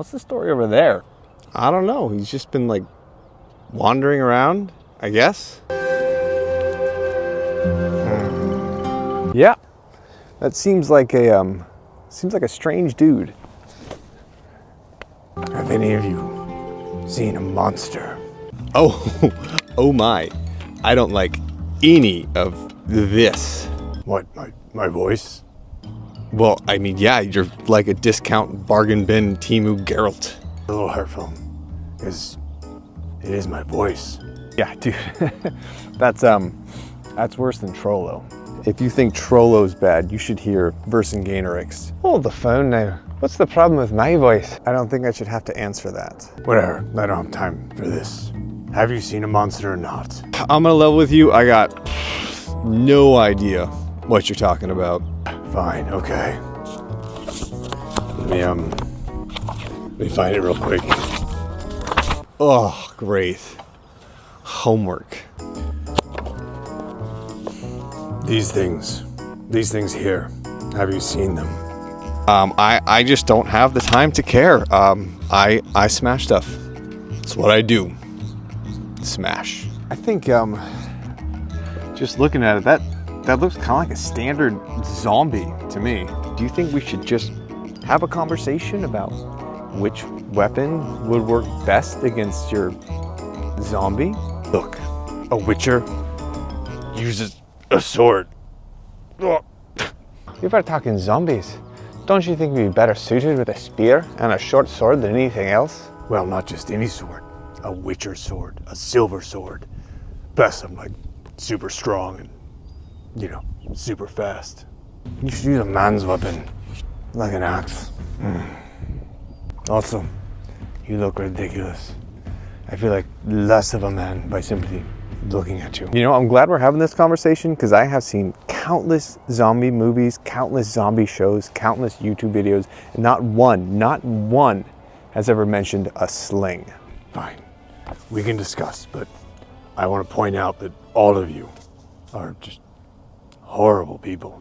What's the story over there? I don't know. He's just been like wandering around, I guess. Yeah, that seems like a strange dude. Have any of you seen a monster? Oh, oh my. I don't like any of this. What, my voice? Well, I mean, yeah, you're like a discount bargain bin Timu Geralt. A little hurtful, because it is my voice. Yeah, dude, that's worse than Trollo. If you think Trollo's bad, you should hear vercingainoroux. Hold the phone now. What's the problem with my voice? I don't think I should have to answer that. Whatever, I don't have time for this. Have you seen a monster or not? I'm gonna level with you. I got no idea what you're talking about. Fine, okay. Let me find it real quick. Oh, great. Homework. These things here. Have you seen them? I just don't have the time to care. I smash stuff. That's what I do. Smash. I think, just looking at it, that looks kind of like a standard zombie to me. Do you think we should just have a conversation about which weapon would work best against your zombie? Look, a witcher uses a sword. If we're talking zombies, don't you think we'd be better suited with a spear and a short sword than anything else? Well, not just any sword. A witcher sword, a silver sword. Plus, I'm like super strong and, you know, super fast. You should use a man's weapon, like an axe. Also, you look ridiculous. I feel like less of a man by simply looking at you. You know, I'm glad we're having this conversation because I have seen countless zombie movies, countless zombie shows, countless YouTube videos, and not one has ever mentioned a sling. Fine, we can discuss, but I want to point out that all of you are just horrible people.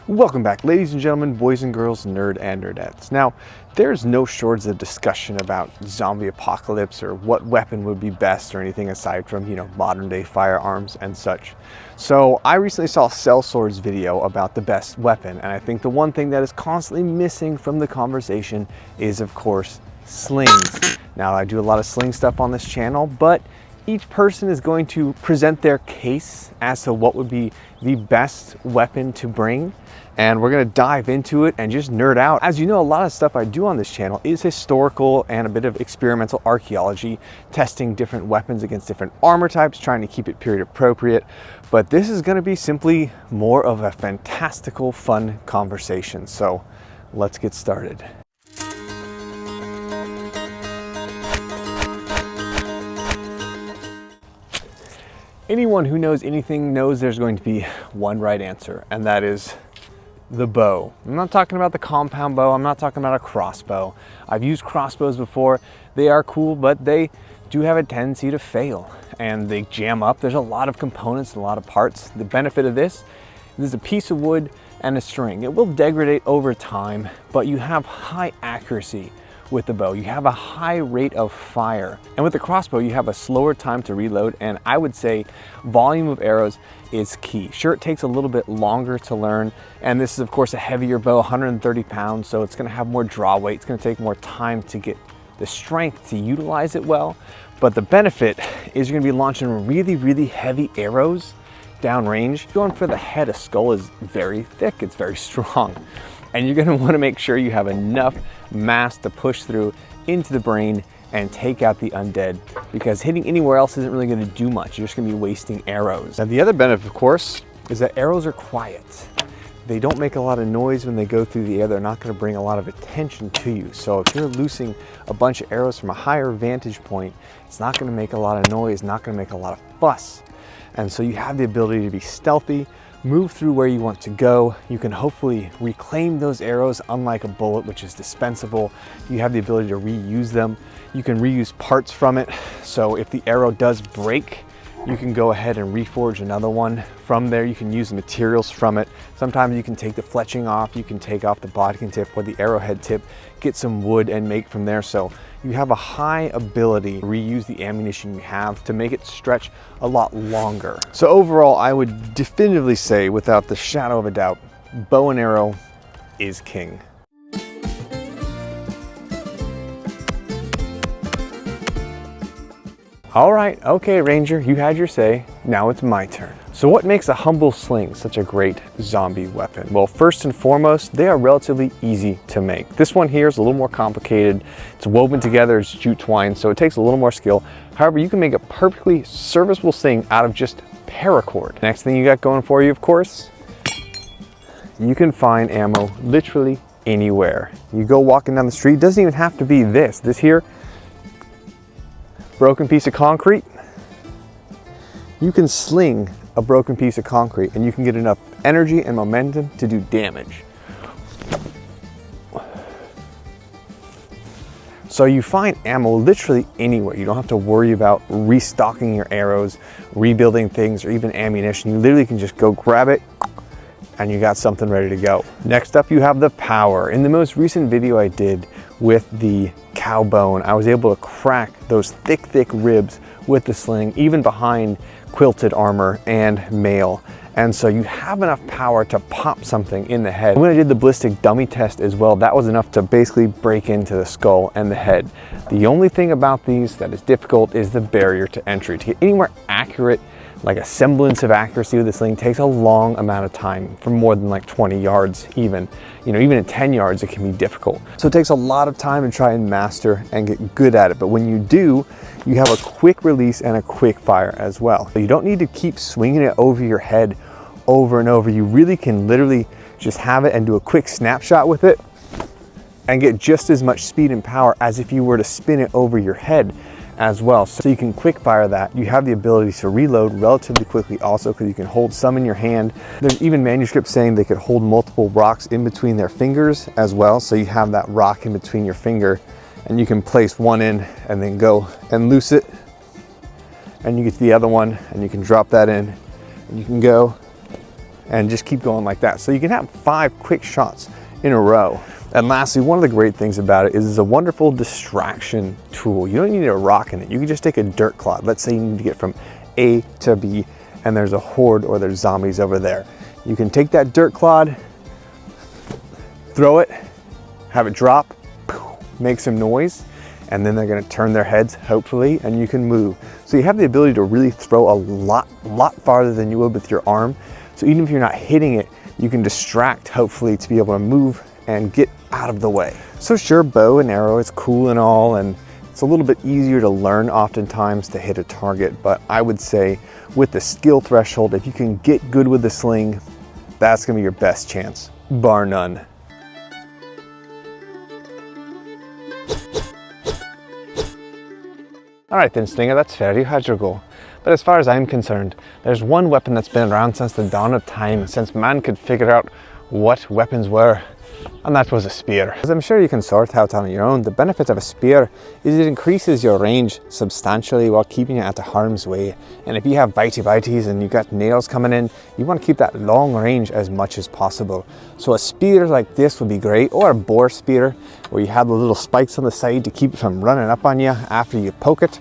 Welcome back, ladies and gentlemen, boys and girls, nerd and nerdettes. Now, there's no shortage of discussion about zombie apocalypse or what weapon would be best or anything aside from, you know, modern day firearms and such. So I recently saw Sellsword's video about the best weapon, and I think the one thing that is constantly missing from the conversation is, of course, slings. Now, I do a lot of sling stuff on this channel, but each person is going to present their case as to what would be the best weapon to bring, and we're going to dive into it and just nerd out. As you know, a lot of stuff I do on this channel is historical and a bit of experimental archaeology, testing different weapons against different armor types, trying to keep it period appropriate. But this is going to be simply more of a fantastical, fun conversation. So let's get started. Anyone who knows anything knows there's going to be one right answer, and that is the bow. I'm not talking about the compound bow, I'm not talking about a crossbow. I've used crossbows before. They are cool, but they do have a tendency to fail, and they jam up. There's a lot of components, a lot of parts. The benefit of this is a piece of wood and a string. It will degrade over time, but you have high accuracy with the bow. You have a high rate of fire. And with the crossbow, you have a slower time to reload, and I would say volume of arrows is key. Sure, it takes a little bit longer to learn, and this is of course a heavier bow, 130 pounds, so it's gonna have more draw weight. It's gonna take more time to get the strength to utilize it well. But the benefit is you're gonna be launching really, really heavy arrows downrange. Going for the head, a skull is very thick, it's very strong. And you're gonna wanna make sure you have enough mass to push through into the brain and take out the undead, because hitting anywhere else isn't really gonna do much. You're just gonna be wasting arrows. Now the other benefit, of course, is that arrows are quiet. They don't make a lot of noise when they go through the air. They're not gonna bring a lot of attention to you. So if you're loosing a bunch of arrows from a higher vantage point, it's not gonna make a lot of noise, not gonna make a lot of fuss. And so you have the ability to be stealthy, move through where you want to go. You can hopefully reclaim those arrows, unlike a bullet, which is dispensable. You have the ability to reuse them. You can reuse parts from it. So if the arrow does break, you can go ahead and reforge another one. From there, you can use the materials from it. Sometimes you can take the fletching off, you can take off the bodkin tip or the arrowhead tip, get some wood and make from there. So you have a high ability to reuse the ammunition you have to make it stretch a lot longer. So overall, I would definitively say, without the shadow of a doubt, bow and arrow is king. All right, okay, Ranger, you had your say. Now it's my turn. So what makes a humble sling such a great zombie weapon? Well, first and foremost, they are relatively easy to make. This one here is a little more complicated. It's woven together, it's jute twine, so it takes a little more skill. However, you can make a perfectly serviceable sling out of just paracord. Next thing you got going for you, of course, you can find ammo literally anywhere. You go walking down the street, it doesn't even have to be this here, broken piece of concrete. You can sling a broken piece of concrete and you can get enough energy and momentum to do damage. So you find ammo literally anywhere. You don't have to worry about restocking your arrows, rebuilding things, or even ammunition. You literally can just go grab it and you got something ready to go. Next up, you have the power. In the most recent video I did with the cow bone, I was able to crack those thick ribs with the sling, even behind quilted armor and mail. And so you have enough power to pop something in the head. When I did the ballistic dummy test as well, that was enough to basically break into the skull and the head. The only thing about these that is difficult is the barrier to entry. To get anywhere accurate, like a semblance of accuracy with the sling, takes a long amount of time, for more than like 20 yards even. You know, even at 10 yards, it can be difficult. So it takes a lot of time to try and master and get good at it. But when you do, you have a quick release and a quick fire as well. So you don't need to keep swinging it over your head over and over. You really can literally just have it and do a quick snapshot with it and get just as much speed and power as if you were to spin it over your head as well. So you can quick fire that. You have the ability to reload relatively quickly also, because you can hold some in your hand. There's even manuscripts saying they could hold multiple rocks in between their fingers as well. So you have that rock in between your finger and you can place one in and then go and loose it. And you get to the other one and you can drop that in and you can go and just keep going like that. So you can have 5 quick shots in a row. And lastly, one of the great things about it is it's a wonderful distraction tool. You don't need a rock in it. You can just take a dirt clod. Let's say you need to get from A to B and there's a horde or there's zombies over there. You can take that dirt clod, throw it, have it drop, make some noise, and then they're gonna turn their heads, hopefully, and you can move. So you have the ability to really throw a lot farther than you would with your arm. So even if you're not hitting it, you can distract, hopefully, to be able to move and get out of the way. So sure, bow and arrow is cool and all, and it's a little bit easier to learn oftentimes to hit a target, but I would say with the skill threshold, if you can get good with the sling, that's gonna be your best chance, bar none. All right then, Slinger, that's fair, you had your go. But as far as I'm concerned, there's one weapon that's been around since the dawn of time, since man could figure out what weapons were, and that was a spear. As I'm sure you can sort out on your own, the benefit of a spear is it increases your range substantially while keeping you out of harm's way. And if you have bitey and you got nails coming in, you want to keep that long range as much as possible. So a spear like this would be great, or a boar spear where you have the little spikes on the side to keep it from running up on you after you poke it.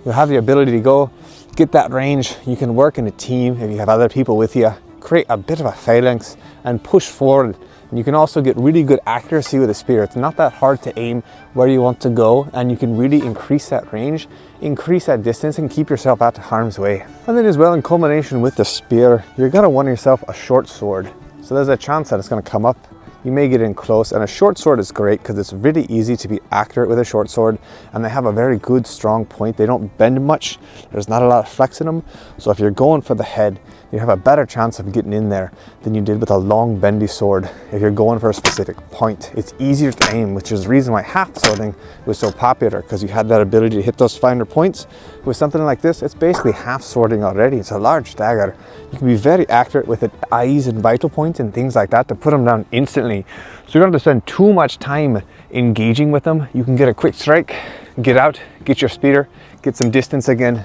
You'll have the ability to go get that range. You can work in a team if you have other people with you, create a bit of a phalanx and push forward. And you can also get really good accuracy with a spear. It's not that hard to aim where you want to go, and you can really increase that range, increase that distance, and keep yourself out of harm's way. And then as well, in culmination with the spear, you're gonna want yourself a short sword. So there's a chance that it's gonna come up. You may get in close, and a short sword is great because it's really easy to be accurate with a short sword, and they have a very good strong point. They don't bend much. There's not a lot of flex in them. So if you're going for the head, you have a better chance of getting in there than you did with a long bendy sword if you're going for a specific point. It's easier to aim, which is the reason why half swording was so popular, because you had that ability to hit those finer points. With something like this, it's basically half swording already. It's a large dagger. You can be very accurate with it, eyes and vital points and things like that to put them down instantly. So you don't have to spend too much time engaging with them. You can get a quick strike, get out, get your speeder, get some distance again,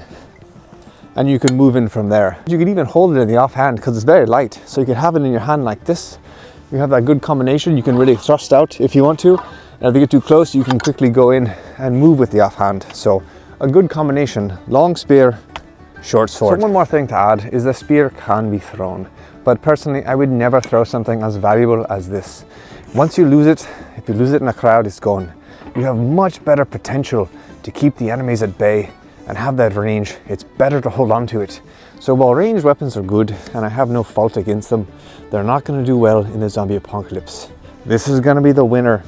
and you can move in from there. You could even hold it in the offhand because it's very light. So you could have it in your hand like this. You have that good combination. You can really thrust out if you want to. And if you get too close, you can quickly go in and move with the offhand. So a good combination, long spear, short sword. So one more thing to add is the spear can be thrown. But personally, I would never throw something as valuable as this. Once you lose it, if you lose it in a crowd, it's gone. You have much better potential to keep the enemies at bay and have that range. It's better to hold on to it. So while ranged weapons are good, and I have no fault against them, they're not going to do well in the zombie apocalypse. This is going to be the winner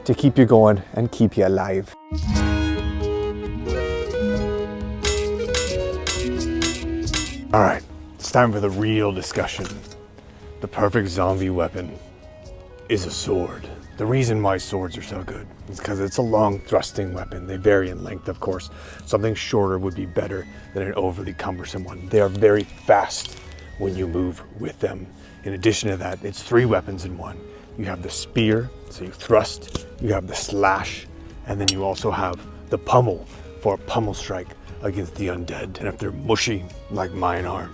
to keep you going and keep you alive. All right, it's time for the real discussion. The perfect zombie weapon is a sword. The reason why swords are so good is because it's a long thrusting weapon. They vary in length, of course. Something shorter would be better than an overly cumbersome one. They are very fast when you move with them. In addition to that, it's 3 weapons in one. You have the spear, so you thrust, you have the slash, and then you also have the pummel for a pummel strike against the undead. And if they're mushy, like mine are,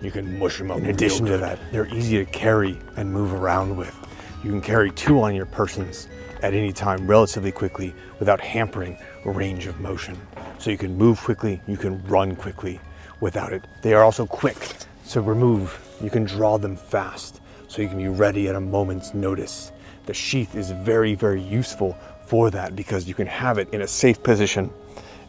you can mush them up. In addition to that, they're easy to carry and move around with. You can carry 2 on your persons at any time relatively quickly without hampering range of motion. So you can move quickly, you can run quickly without it. They are also quick to remove. You can draw them fast, so you can be ready at a moment's notice. The sheath is very, very useful for that because you can have it in a safe position,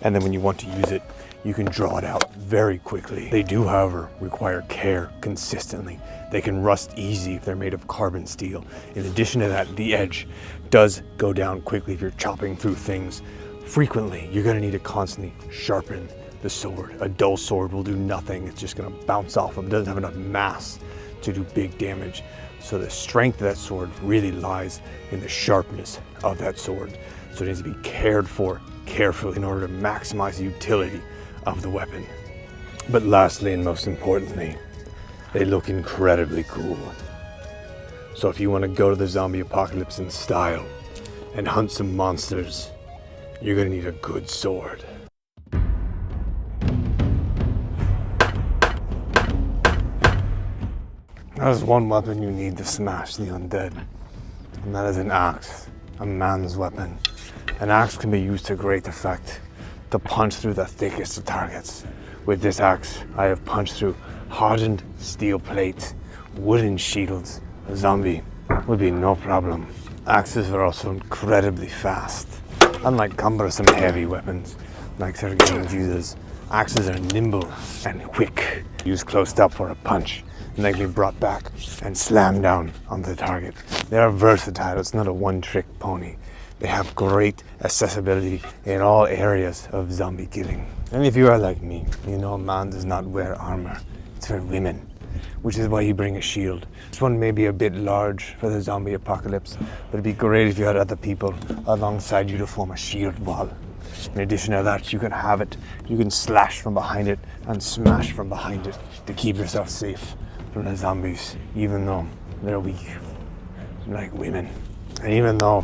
and then when you want to use it, you can draw it out very quickly. They do, however, require care consistently. They can rust easy if they're made of carbon steel. In addition to that, the edge does go down quickly if you're chopping through things. Frequently, you're gonna need to constantly sharpen the sword. A dull sword will do nothing. It's just gonna bounce off them. It doesn't have enough mass to do big damage. So the strength of that sword really lies in the sharpness of that sword. So it needs to be cared for carefully in order to maximize the utility of the weapon. But lastly and most importantly, they look incredibly cool. So if you want to go to the zombie apocalypse in style and hunt some monsters, you're gonna need a good sword. There's one weapon you need to smash the undead, and that is an axe, a man's weapon. An axe can be used to great effect to punch through the thickest of targets. With this axe, I have punched through hardened steel plates, wooden shields. A zombie would be no problem. Axes are also incredibly fast. Unlike cumbersome heavy weapons like SirGains uses, axes are nimble and quick. Used close up for a punch, and they can be brought back and slammed down on the target. They are versatile. It's not a one-trick pony. They have great accessibility in all areas of zombie killing. And if you are like me, you know a man does not wear armor. It's for women, which is why you bring a shield. This one may be a bit large for the zombie apocalypse, but it'd be great if you had other people alongside you to form a shield wall. In addition to that, you can have it, you can slash from behind it and smash from behind it to keep yourself safe from the zombies, even though they're weak, like women. And even though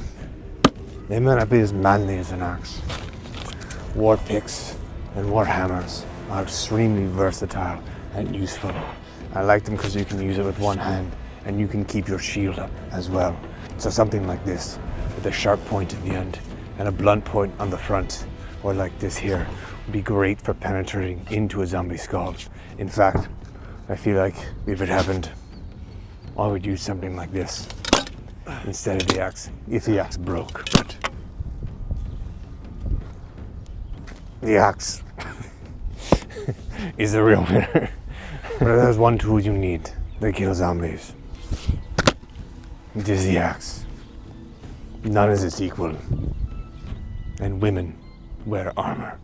they may not be as manly as an axe, warpicks and warhammers are extremely versatile and useful. I like them because you can use it with one hand and you can keep your shield up as well. So something like this, with a sharp point at the end and a blunt point on the front, or like this here, would be great for penetrating into a zombie skull. In fact, I feel like if it happened, I would use something like this instead of the axe, if the axe broke. But the axe is the real winner. But if there's one tool you need to kill zombies, it is the axe. None is its equal. And women wear armor.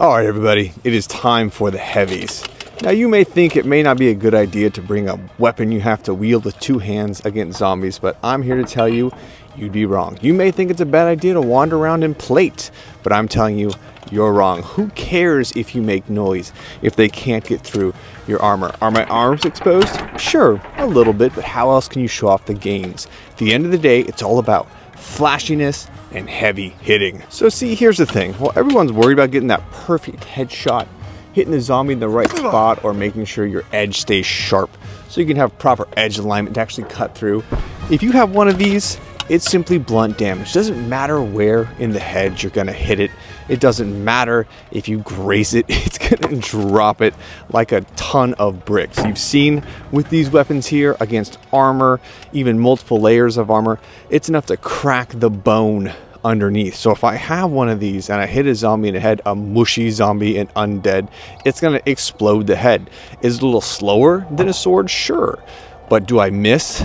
All right, everybody, it is time for the heavies. Now, you may think it may not be a good idea to bring a weapon you have to wield with 2 hands against zombies, but I'm here to tell you, you'd be wrong. You may think it's a bad idea to wander around in plate, but I'm telling you, you're wrong. Who cares if you make noise if they can't get through your armor? Are my arms exposed? Sure, a little bit, but how else can you show off the gains? At the end of the day, it's all about flashiness, and heavy hitting. So see, here's the thing. Well, everyone's worried about getting that perfect headshot, hitting the zombie in the right spot, or making sure your edge stays sharp so you can have proper edge alignment to actually cut through. If you have one of these, it's simply blunt damage. Doesn't matter where in the head you're gonna hit it. It doesn't matter if you graze it, it's gonna drop it like a ton of bricks. You've seen with these weapons here against armor, even multiple layers of armor, it's enough to crack the bone underneath. So if I have one of these and I hit a zombie in the head, a mushy zombie and undead, it's gonna explode the head. Is it a little slower than a sword? Sure. But do I miss?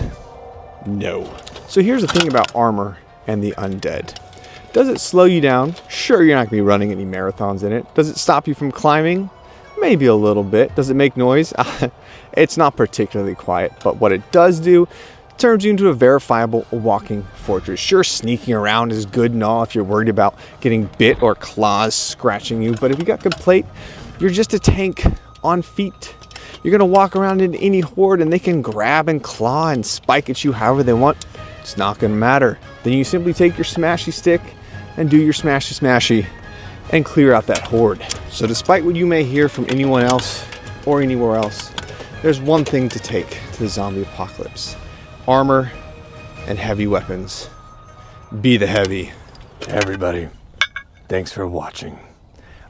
No. So here's the thing about armor and the undead. Does it slow you down? Sure, you're not gonna be running any marathons in it. Does it stop you from climbing? Maybe a little bit. Does it make noise? It's not particularly quiet, but what it does do, turns you into a verifiable walking fortress. Sure, sneaking around is good and all if you're worried about getting bit or claws scratching you, but if you got good plate, you're just a tank on feet. You're gonna walk around in any horde and they can grab and claw and spike at you however they want. It's not gonna matter. Then you simply take your smashy stick and do your smashy smashy and clear out that horde. So despite what you may hear from anyone else or anywhere else, there's one thing to take to the zombie apocalypse. Armor and heavy weapons. Be the heavy. Everybody, thanks for watching.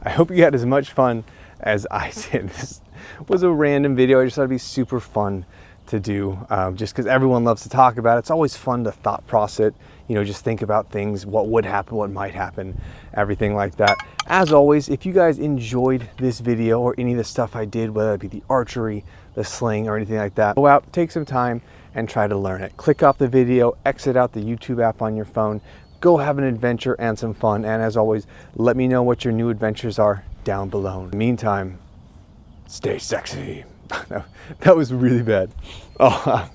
I hope you had as much fun as I did. This was a random video. I just thought it'd be super fun to do, just because everyone loves to talk about it. It's always fun to thought process it, you know, just think about things, what would happen, what might happen, everything like that. As always, if you guys enjoyed this video or any of the stuff I did, whether it be the archery, the sling, or anything like that, go out, take some time, and try to learn it. Click off the video, exit out the YouTube app on your phone, go have an adventure and some fun, and as always, let me know what your new adventures are down below. In the meantime, stay sexy. That was really bad. Oh.